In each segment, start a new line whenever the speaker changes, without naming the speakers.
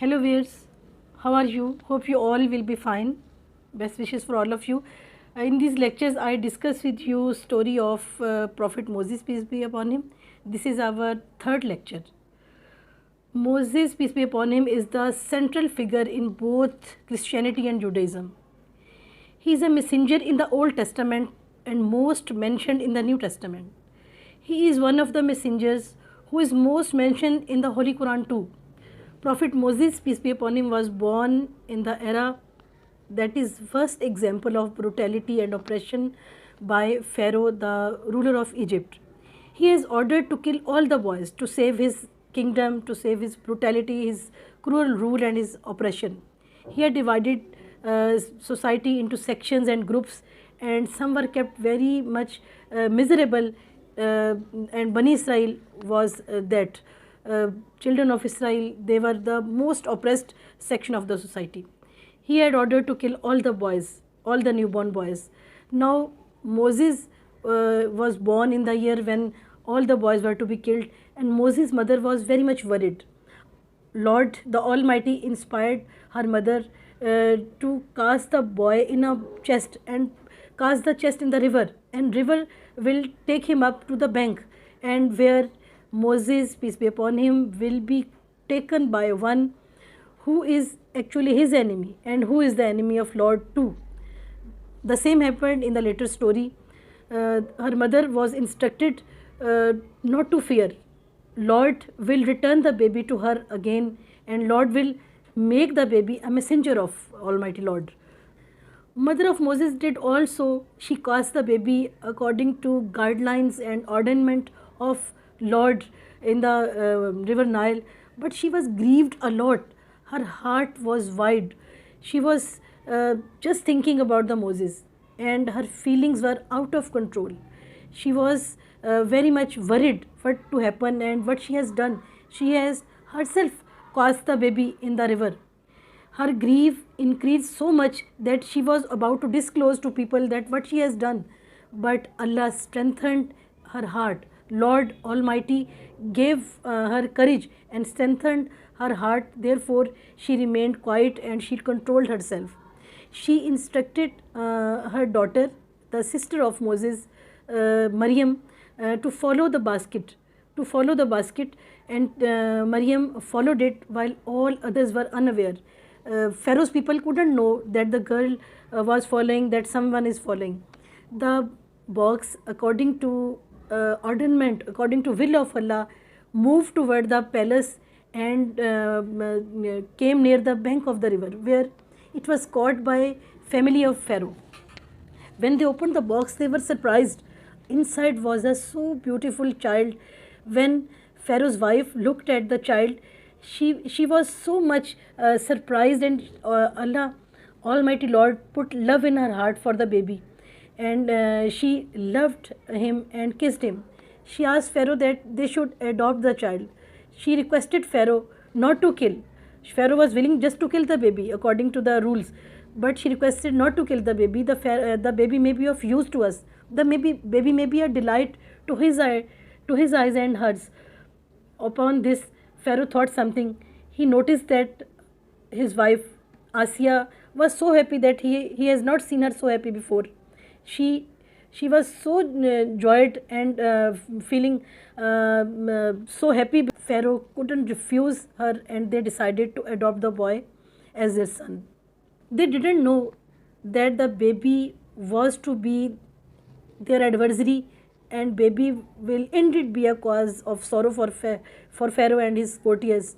Hello viewers, how are you? Hope you all will be fine. Best wishes for all of you. In these lectures, I discuss with you story of Prophet Moses, peace be upon him. This is our third lecture. Moses, peace be upon him, is the central figure in both Christianity and Judaism. He is a messenger in the Old Testament and most mentioned in the New Testament. He is one of the messengers who is most mentioned in the Holy Quran too. Prophet Moses, peace be upon him, was born in the era that is first example of brutality and oppression by Pharaoh, the ruler of Egypt. He is ordered to kill all the boys to save his kingdom, to save his brutality, his cruel rule and his oppression. He had divided society into sections and groups, and some were kept very much miserable, and Bani Israel was that. Children of Israel, they were the most oppressed section of the society. He had ordered to kill all the boys, all the newborn boys. Now Moses was born in the year when all the boys were to be killed, and Moses' mother was very much worried. Lord the Almighty inspired her mother to cast the boy in a chest and cast the chest in the river, and river will take him up to the bank, and where Moses, peace be upon him, will be taken by one who is actually his enemy and who is the enemy of Lord too. The same happened in the later story. Her mother was instructed not to fear. Lord will return the baby to her again, and Lord will make the baby a messenger of Almighty Lord. Mother of Moses did also. She cast the baby according to guidelines and ordainment of Lord in the river Nile, but she was grieved a lot. Her heart was wide. She was just thinking about the Moses, and her feelings were out of control. She was very much worried what to happen and what she has done. She has herself cast the baby in the river. Her grief increased so much that she was about to disclose to people that what she has done. But Allah strengthened her heart. Lord Almighty gave her courage and strengthened her heart. Therefore, she remained quiet and she controlled herself. She instructed her daughter, the sister of Moses, Maryam, to follow the basket. And Maryam followed it while all others were unaware. Pharaoh's people couldn't know that the girl was following, that someone is following. The box, according to ordainment, according to will of Allah, moved toward the palace and came near the bank of the river, where it was caught by family of Pharaoh. When they opened the box, they were surprised. Inside was a so beautiful child. When Pharaoh's wife looked at the child, she was so much surprised, and Allah Almighty Lord put love in her heart for the baby, and she loved him and kissed him. She asked Pharaoh that they should adopt the child. She requested Pharaoh not to kill. Pharaoh was willing just to kill the baby according to the rules, but she requested not to kill the baby. The baby may be of use to us. The baby may be a delight to his eyes and hers. Upon this, Pharaoh thought something. He noticed that his wife Asfia was so happy that he has not seen her so happy before. She was so joyed and feeling so happy. Pharaoh couldn't refuse her, and they decided to adopt the boy as their son. They didn't know that the baby was to be their adversary, and baby will indeed be a cause of sorrow for Pharaoh and his courtiers.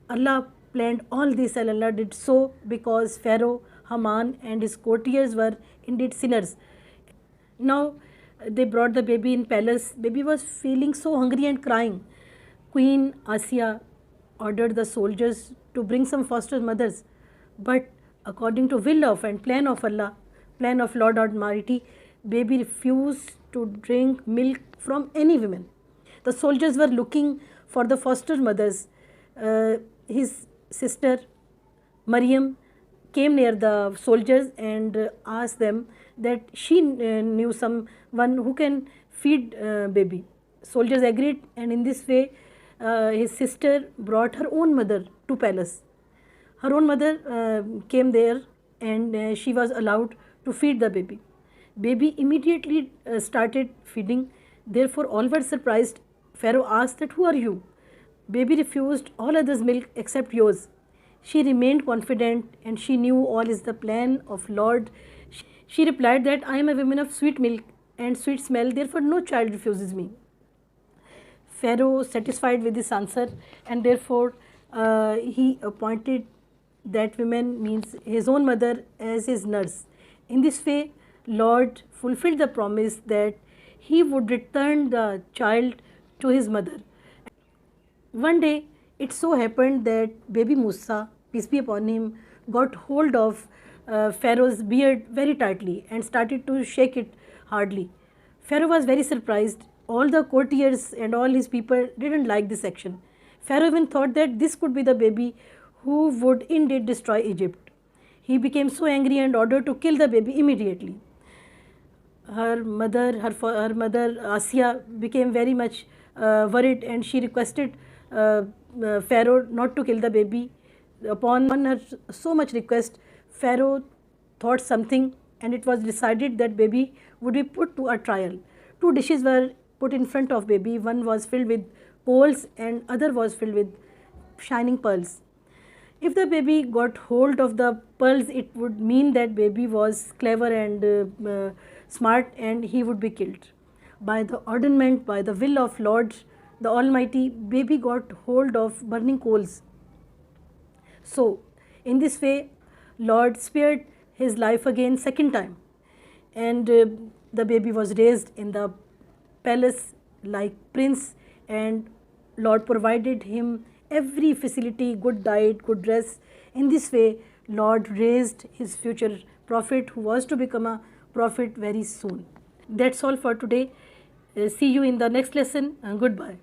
Allah planned all this, and Allah did so because Pharaoh, Haman and his courtiers were indeed sinners. Now they brought the baby in palace. Baby was feeling so hungry and crying. Queen Asfia ordered the soldiers to bring some foster mothers, but according to will of and plan of Allah, plan of Lord Almighty, baby refused to drink milk from any women. The soldiers were looking for the foster mothers. His sister Maryam came near the soldiers and asked them that she knew someone who can feed baby. Soldiers agreed, and in this way his sister brought her own mother to palace. Her own mother came there, and she was allowed to feed the baby. Baby immediately started feeding. Therefore, all were surprised. Pharaoh asked that, "Who are you?" Baby refused all others' milk except yours. She remained confident, and she knew all is the plan of Lord. She replied that, "I am a woman of sweet milk and sweet smell, therefore no child refuses me." Pharaoh, satisfied with this answer, and therefore he appointed that woman, means his own mother, as his nurse. In this way, Lord fulfilled the promise that he would return the child to his mother. One day, it so happened that baby Musa, peace be upon him, got hold of Pharaoh's beard very tightly and started to shake it hardly. Pharaoh was very surprised. All the courtiers and all his people didn't like this action. Pharaoh even thought that this could be the baby who would indeed destroy Egypt. He became so angry and ordered to kill the baby immediately. Her mother Asfia became very much worried, and she requested Pharaoh not to kill the baby. Upon her so much request, Pharaoh thought something, and it was decided that baby would be put to a trial. Two dishes were put in front of baby. One was filled with coals and other was filled with shining pearls. If the baby got hold of the pearls, it would mean that baby was clever and smart, and he would be killed. By the ordainment, by the will of Lord the Almighty, baby got hold of burning coals. So, in this way, Lord spared his life again second time, and the baby was raised in the palace like prince, and Lord provided him every facility, good diet, good dress. In this way, Lord raised his future prophet, who was to become a prophet very soon. That's all for today. See you in the next lesson. Goodbye.